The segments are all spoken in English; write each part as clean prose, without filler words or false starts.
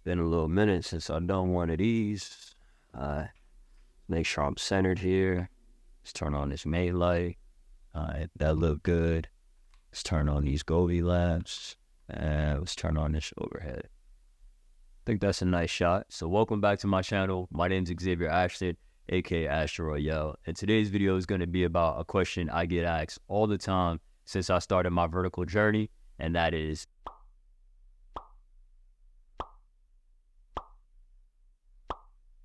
Been a little minute since I've done one of these. Make sure I'm centered here. Let's turn on this main light. That look good. Let's turn on these Gobi lamps. And let's turn on this overhead. I think that's a nice shot. So welcome back to my channel. My name's Xavier Ashton, aka Astro Royale. And today's video is going to be about a question I get asked all the time since I started my vertical journey. And that is,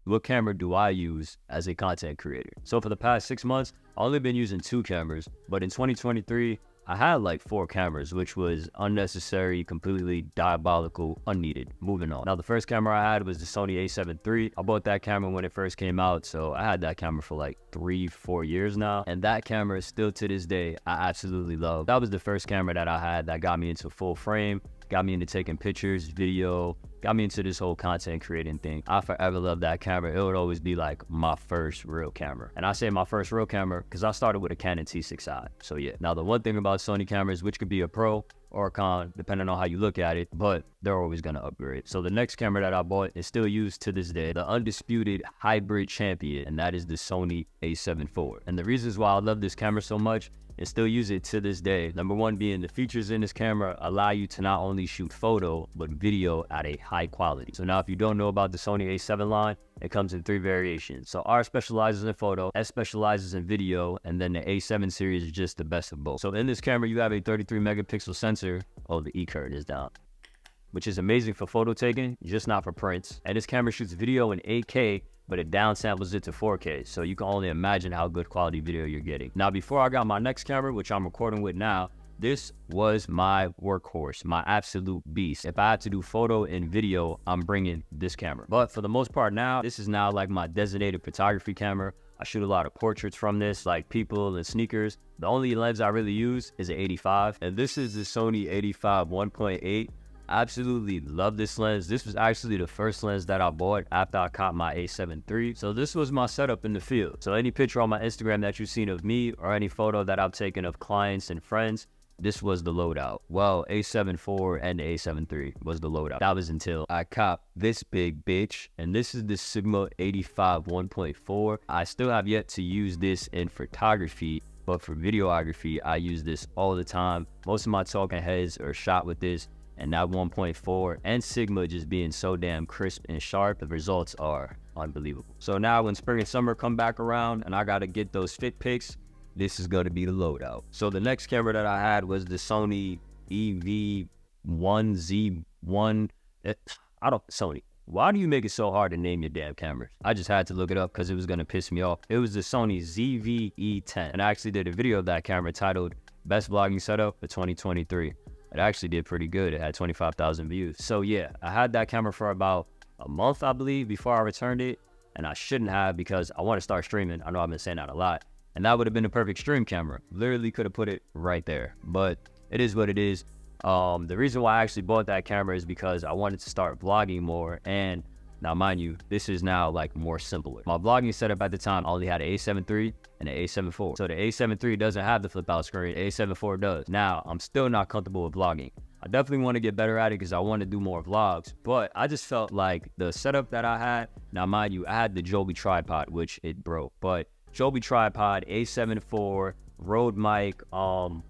what camera do I use as a content creator? So for the past 6 months, I've only been using 2 cameras, but in 2023, I had like 4 cameras, which was unnecessary, completely diabolical, unneeded. Moving on. Now, the first camera I had was the Sony a7 III. I bought that camera when it first came out, so I had that camera for like 3-4 years now. And that camera, still to this day, I absolutely love. That was the first camera that I had that got me into full frame, got me into taking pictures, video, got me into this whole content creating thing. I forever loved that camera. It would always be like my first real camera. And I say my first real camera because I started with a Canon T6i. So yeah. Now the one thing about Sony cameras, which could be a pro or a con, depending on how you look at it, but they're always gonna upgrade. So the next camera that I bought is still used to this day, the undisputed hybrid champion, and that is the Sony a7 IV. And the reasons why I love this camera so much and still use it to this day, number one being the features in this camera allow you to not only shoot photo, but video at a high quality. So now if you don't know about the Sony a7 line, it comes in 3 variations. So R specializes in photo, S specializes in video, and then the a7 series is just the best of both. So in this camera, you have a 33 megapixel sensor. Oh, the E curtain is down, which is amazing for photo taking, just not for prints. And this camera shoots video in 8K, but it downsamples it to 4K, so you can only imagine how good quality video you're getting. Now, before I got my next camera, which I'm recording with now, this was my workhorse, my absolute beast. If I had to do photo and video, I'm bringing this camera. But for the most part now, this is now like my designated photography camera. I shoot a lot of portraits from this, like people and sneakers. The only lens I really use is an 85, and this is the Sony 85 1.8. Absolutely love this lens. This was actually the first lens that I bought after I caught my a7 III. So this was my setup in the field. So any picture on my Instagram that you've seen of me or any photo that I've taken of clients and friends, this was the loadout. Well, a7 IV and the a7 III was the loadout. That was until I copped this big bitch, and this is the Sigma 85 1.4. I still have yet to use this in photography, but for videography, I use this all the time. Most of my talking heads are shot with this, and that 1.4 and Sigma just being so damn crisp and sharp, the results are unbelievable. So now when spring and summer come back around and I gotta get those fit pics, this is gonna be the loadout. So the next camera that I had was the Sony EV1Z1. Sony, why do you make it so hard to name your damn cameras? I just had to look it up because it was gonna piss me off. It was the Sony ZV-E10, and I actually did a video of that camera titled Best Vlogging Setup for 2023. It actually did pretty good. It had 25,000 views. So yeah, I had that camera for about a month, I believe, before I returned it. And I shouldn't have, because I want to start streaming. I know I've been saying that a lot. And that would have been the perfect stream camera. Literally could have put it right there. But it is what it is. The reason why I actually bought that camera is because I wanted to start vlogging more. And now, mind you, this is now like more simpler. My vlogging setup at the time, I only had an a7 III and an a7 IV. So the a7 III doesn't have the flip out screen, a7 IV does. Now, I'm still not comfortable with vlogging. I definitely want to get better at it because I want to do more vlogs, but I just felt like the setup that I had, now mind you, I had the Joby tripod, which it broke, but Joby tripod, a7 IV, Rode mic,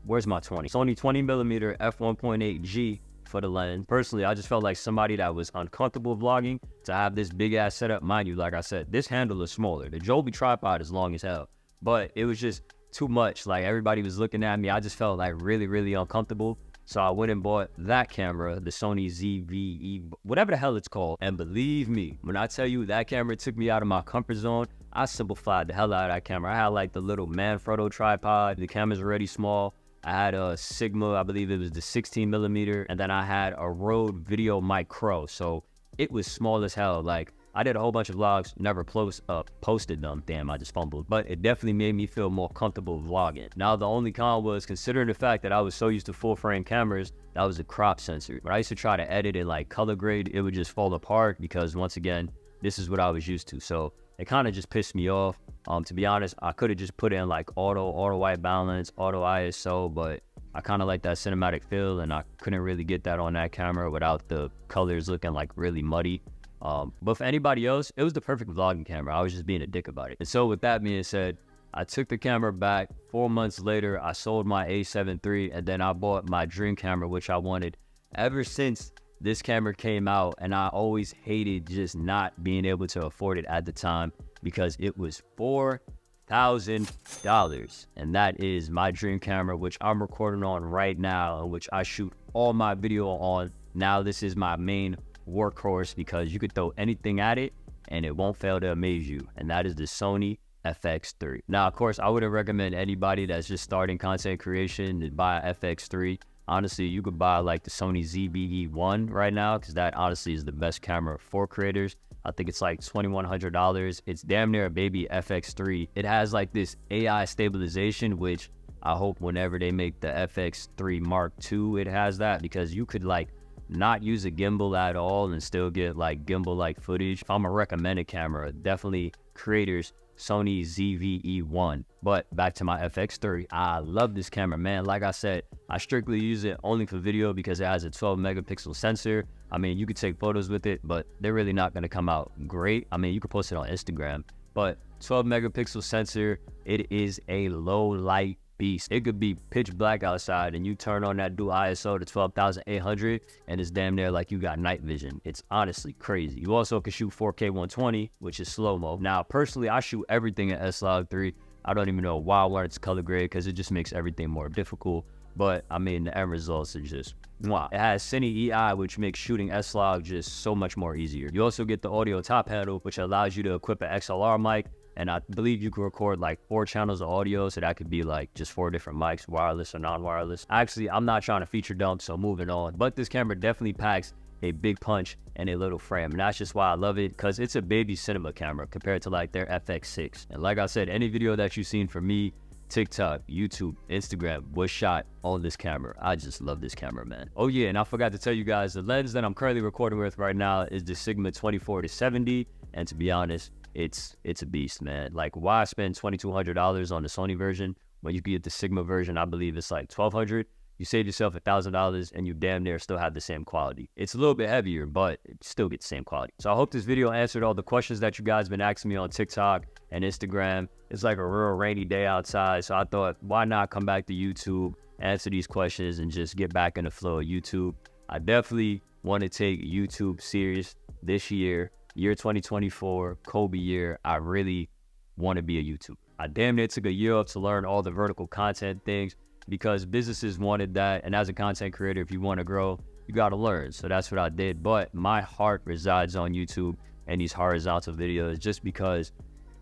where's my 20? Sony 20mm f1.8G for the lens. Personally, I just felt like somebody that was uncomfortable vlogging to have this big ass setup. Mind you, like I said, this handle is smaller. The Joby tripod is long as hell, but it was just too much. Like everybody was looking at me. I just felt like really uncomfortable. So I went and bought that camera, the Sony ZV-E, whatever the hell it's called. And believe me, when I tell you that camera took me out of my comfort zone, I simplified the hell out of that camera. I had like the little Manfrotto tripod. The camera's already small. I had a Sigma, I believe it was the 16mm, and then I had a Rode Video Mic Pro. So it was small as hell. Like I did a whole bunch of vlogs, never posted them. Damn, I just fumbled. But it definitely made me feel more comfortable vlogging. Now, the only con was, considering the fact that I was so used to full frame cameras, that was a crop sensor. When I used to try to edit and like color grade, it would just fall apart because once again, this is what I was used to. So it kind of just pissed me off. To be honest, I could have just put in like auto white balance, auto ISO, but I kind of like that cinematic feel, and I couldn't really get that on that camera without the colors looking like really muddy. But for anybody else, it was the perfect vlogging camera. I was just being a dick about it. And so with that being said, I took the camera back. 4 months later, I sold my A7 III, and then I bought my dream camera, which I wanted ever since this camera came out. And I always hated just not being able to afford it at the time because it was $4,000. And that is my dream camera, which I'm recording on right now, and which I shoot all my video on. Now this is my main workhorse because you could throw anything at it and it won't fail to amaze you. And that is the Sony FX3. Now, of course, I wouldn't recommend anybody that's just starting content creation to buy a FX3. Honestly, you could buy like the Sony ZV-E1 right now, because that honestly is the best camera for creators. I think it's like $2,100. It's damn near a baby FX3. It has like this AI stabilization, which I hope whenever they make the FX3 Mark II, it has that, because you could like not use a gimbal at all and still get like gimbal-like footage. If I'm a recommended camera, definitely creators, Sony ZV-E1. But back to my FX3, I love this camera, man. Like I said, I strictly use it only for video because it has a 12 megapixel sensor. I mean, you could take photos with it, but they're really not going to come out great. I mean, you could post it on Instagram, but 12 megapixel sensor, it is a low light beast. It could be pitch black outside and you turn on that dual ISO to 12,800 and it's damn near like you got night vision. It's honestly crazy. You also can shoot 4K 120, which is slow-mo. Now, personally, I shoot everything in S-Log3. I don't even know why I wanted to color grade, because it just makes everything more difficult. But I mean, the end results are just wow. It has Cine EI, which makes shooting S-Log just so much more easier. You also get the audio top handle, which allows you to equip an XLR mic. And I believe you can record like 4 channels of audio, so that could be like just 4 different mics, wireless or non-wireless. Actually, I'm not trying to feature dump, so moving on. But this camera definitely packs a big punch and a little frame. And that's just why I love it, because it's a baby cinema camera compared to like their FX6. And like I said, any video that you've seen from me, TikTok, YouTube, Instagram was shot on this camera. I just love this camera, man. Oh yeah, and I forgot to tell you guys, the lens that I'm currently recording with right now is the Sigma 24-70. And to be honest, it's a beast, man. Like, why spend $2,200 on the Sony version when you can get the Sigma version? I believe it's like $1,200. You save yourself $1,000 and you damn near still have the same quality. It's a little bit heavier, but it still gets the same quality. So I hope this video answered all the questions that you guys been asking me on TikTok and Instagram. It's like a real rainy day outside, so I thought, why not come back to YouTube, answer these questions, and just get back in the flow of YouTube. I definitely want to take YouTube serious this year 2024, Kobe year. I really want to be a YouTuber. I damn near took a year off to learn all the vertical content things because businesses wanted that. And as a content creator, if you want to grow, you got to learn. So that's what I did. But my heart resides on YouTube and these horizontal videos, just because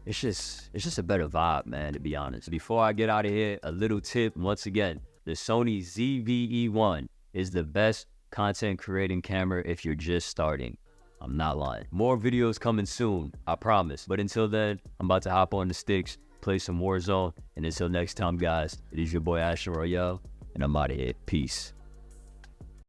it's just a better vibe, man, to be honest. Before I get out of here, a little tip. Once again, the Sony ZV-E1 is the best content creating camera if you're just starting. I'm not lying. More videos coming soon, I promise. But until then, I'm about to hop on the sticks, play some Warzone. And until next time, guys, it is your boy Ashton Royale, and I'm out of here. Peace.